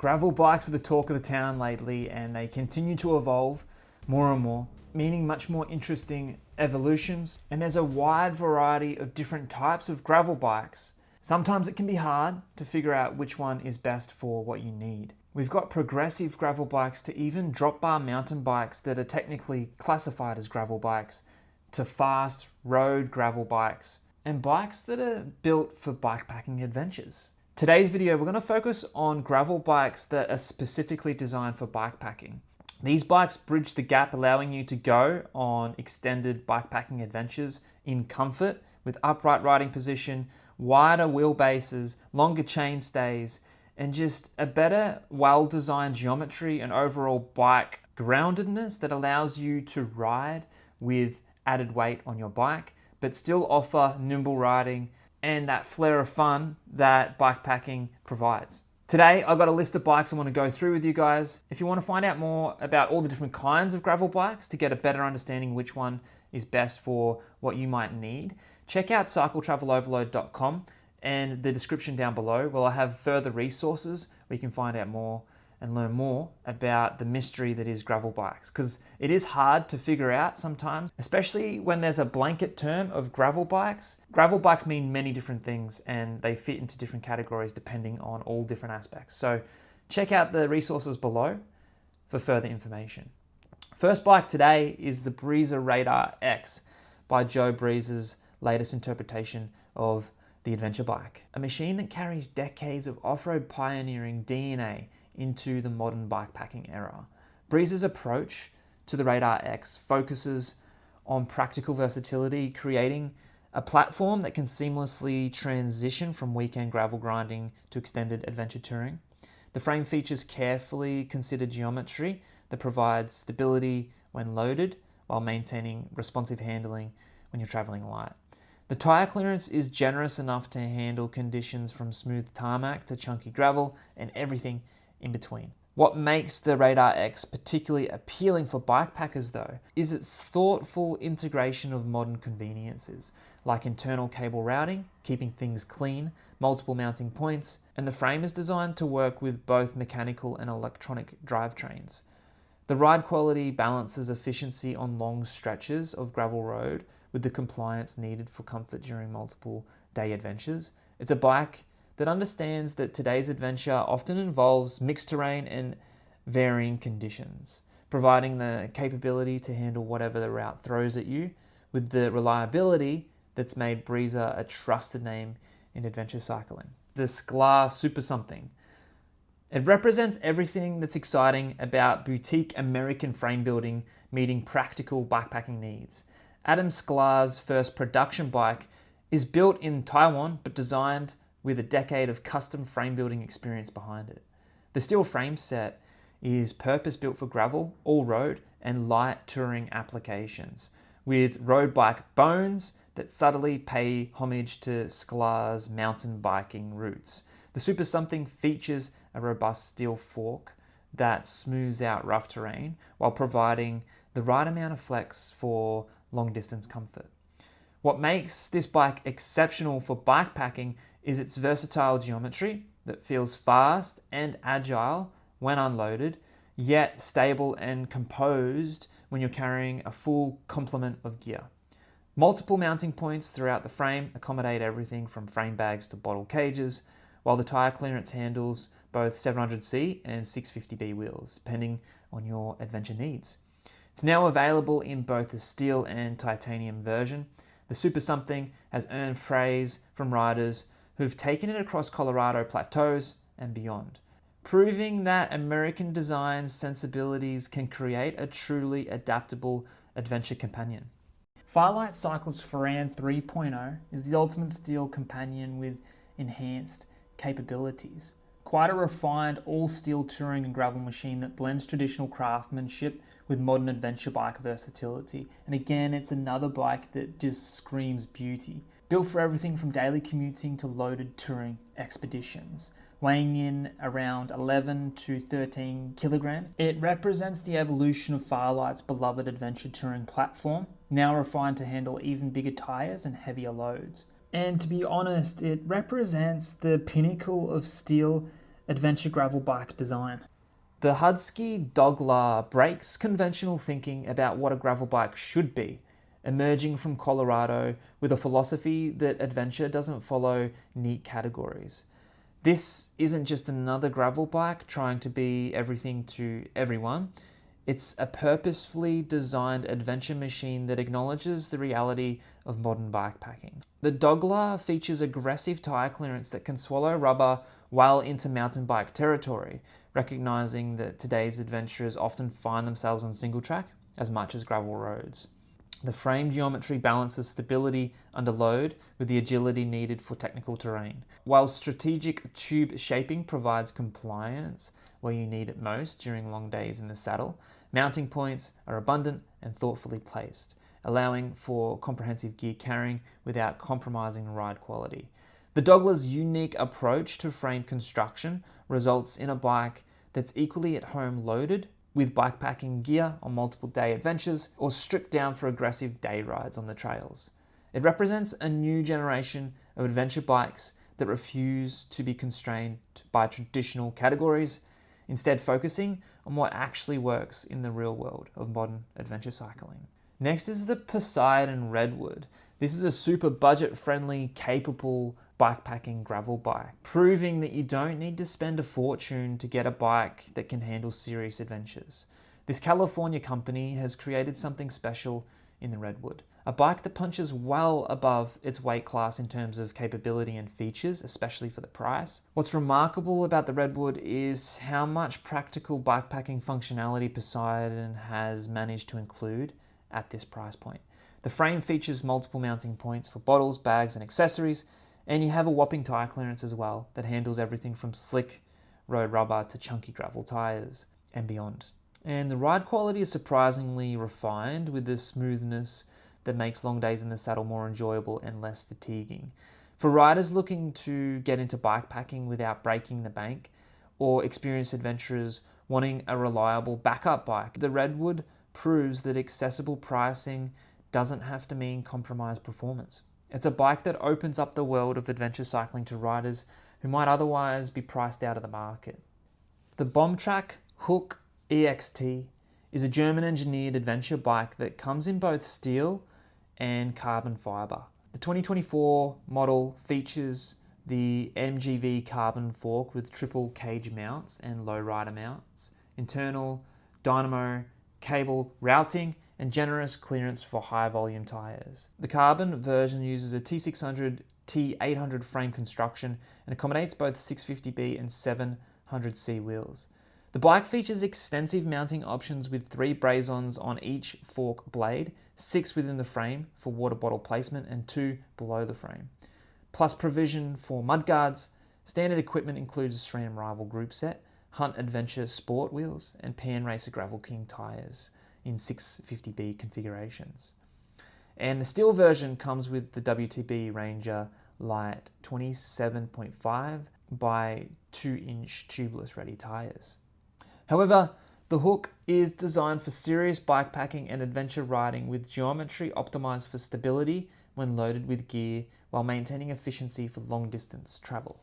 Gravel bikes are the talk of the town lately, and they continue to evolve more and more, meaning much more interesting evolutions. And there's a wide variety of different types of gravel bikes. Sometimes it can be hard to figure out which one is best for what you need. We've got progressive gravel bikes to even drop bar mountain bikes that are technically classified as gravel bikes, to fast road gravel bikes, and bikes that are built for bikepacking adventures. Today's video, we're going to focus on gravel bikes that are specifically designed for bikepacking. These bikes bridge the gap, allowing you to go on extended bikepacking adventures in comfort with upright riding position, wider wheelbases, longer chain stays, and just a better, well-designed geometry and overall bike groundedness that allows you to ride with added weight on your bike, but still offer nimble riding and that flair of fun that bikepacking provides. Today, I've got a list of bikes I want to go through with you guys. If you want to find out more about all the different kinds of gravel bikes to get a better understanding which one is best for what you might need, check out cycletraveloverload.com and the description down below where I have further resources where you can find out more and learn more about the mystery that is gravel bikes, because it is hard to figure out sometimes, especially when there's a blanket term of gravel bikes. Gravel bikes mean many different things and they fit into different categories depending on all different aspects. So check out the resources below for further information. First bike today is the Breezer Radar X by Joe Breezer's latest interpretation of the adventure bike, a machine that carries decades of off-road pioneering DNA into the modern bikepacking era. Breezer's approach to the Radar X focuses on practical versatility, creating a platform that can seamlessly transition from weekend gravel grinding to extended adventure touring. The frame features carefully considered geometry that provides stability when loaded while maintaining responsive handling when you're traveling light. The tire clearance is generous enough to handle conditions from smooth tarmac to chunky gravel and everything in between. What makes the Radar X particularly appealing for bikepackers though is its thoughtful integration of modern conveniences like internal cable routing, keeping things clean, multiple mounting points, and the frame is designed to work with both mechanical and electronic drivetrains. The ride quality balances efficiency on long stretches of gravel road with the compliance needed for comfort during multiple day adventures. It's a bike that understands that today's adventure often involves mixed terrain and varying conditions, providing the capability to handle whatever the route throws at you with the reliability that's made Breezer a trusted name in adventure cycling. The Sklar Super Something. It represents everything that's exciting about boutique American frame building meeting practical bikepacking needs. Adam Sklar's first production bike is built in Taiwan but designed with a decade of custom frame building experience behind it. The steel frame set is purpose-built for gravel, all-road, and light touring applications, with road bike bones that subtly pay homage to Sklar's mountain biking roots. The Super Something features a robust steel fork that smooths out rough terrain while providing the right amount of flex for long-distance comfort. What makes this bike exceptional for bikepacking is its versatile geometry that feels fast and agile when unloaded, yet stable and composed when you're carrying a full complement of gear. Multiple mounting points throughout the frame accommodate everything from frame bags to bottle cages, while the tire clearance handles both 700C and 650B wheels, depending on your adventure needs. It's now available in both the steel and titanium version. The Super Something has earned praise from riders who've taken it across Colorado plateaus and beyond, proving that American design's sensibilities can create a truly adaptable adventure companion. Fairlight Cycle's Faran 3.0 is the ultimate steel companion with enhanced capabilities. Quite a refined all-steel touring and gravel machine that blends traditional craftsmanship with modern adventure bike versatility. And again, it's another bike that just screams beauty. Built for everything from daily commuting to loaded touring expeditions. Weighing in around 11 to 13 kilograms, it represents the evolution of Fairlight's beloved adventure touring platform, now refined to handle even bigger tires and heavier loads. And to be honest, it represents the pinnacle of steel adventure gravel bike design. The Hudski Doggler breaks conventional thinking about what a gravel bike should be, emerging from Colorado with a philosophy that adventure doesn't follow neat categories. This isn't just another gravel bike trying to be everything to everyone. It's a purposefully designed adventure machine that acknowledges the reality of modern bikepacking. The Doggler features aggressive tire clearance that can swallow rubber well into mountain bike territory, recognizing that today's adventurers often find themselves on single track as much as gravel roads. The frame geometry balances stability under load with the agility needed for technical terrain, while strategic tube shaping provides compliance where you need it most during long days in the saddle. Mounting points are abundant and thoughtfully placed, allowing for comprehensive gear carrying without compromising ride quality. The Doggler's unique approach to frame construction results in a bike that's equally at home loaded with bikepacking gear on multiple day adventures or stripped down for aggressive day rides on the trails. It represents a new generation of adventure bikes that refuse to be constrained by traditional categories, instead focusing on what actually works in the real world of modern adventure cycling. Next is the Poseidon Redwood. This is a super budget-friendly, capable bikepacking gravel bike, proving that you don't need to spend a fortune to get a bike that can handle serious adventures. This California company has created something special in the Redwood, a bike that punches well above its weight class in terms of capability and features, especially for the price. What's remarkable about the Redwood is how much practical bikepacking functionality Poseidon has managed to include at this price point. The frame features multiple mounting points for bottles, bags, and accessories, and you have a whopping tire clearance as well that handles everything from slick road rubber to chunky gravel tires and beyond. And the ride quality is surprisingly refined with the smoothness that makes long days in the saddle more enjoyable and less fatiguing. For riders looking to get into bikepacking without breaking the bank, or experienced adventurers wanting a reliable backup bike, the Redwood proves that accessible pricing doesn't have to mean compromised performance. It's a bike that opens up the world of adventure cycling to riders who might otherwise be priced out of the market. The Bombtrack Hook EXT is a German-engineered adventure bike that comes in both steel and carbon fiber. The 2024 model features the MGV carbon fork with triple cage mounts and low rider mounts, internal dynamo cable routing, and generous clearance for high volume tires. The carbon version uses a T600 T800 frame construction and accommodates both 650B and 700C wheels. The bike features extensive mounting options with 3 braze-ons on each fork blade, 6 within the frame for water bottle placement and 2 below the frame, plus provision for mudguards. Standard equipment includes a SRAM Rival group set, Hunt Adventure Sport wheels, and Pan Racer Gravel King tires in 650B configurations. And the steel version comes with the WTB Ranger Light 27.5 by 2-inch tubeless ready tires. However, the Hook is designed for serious bikepacking and adventure riding with geometry optimized for stability when loaded with gear while maintaining efficiency for long distance travel.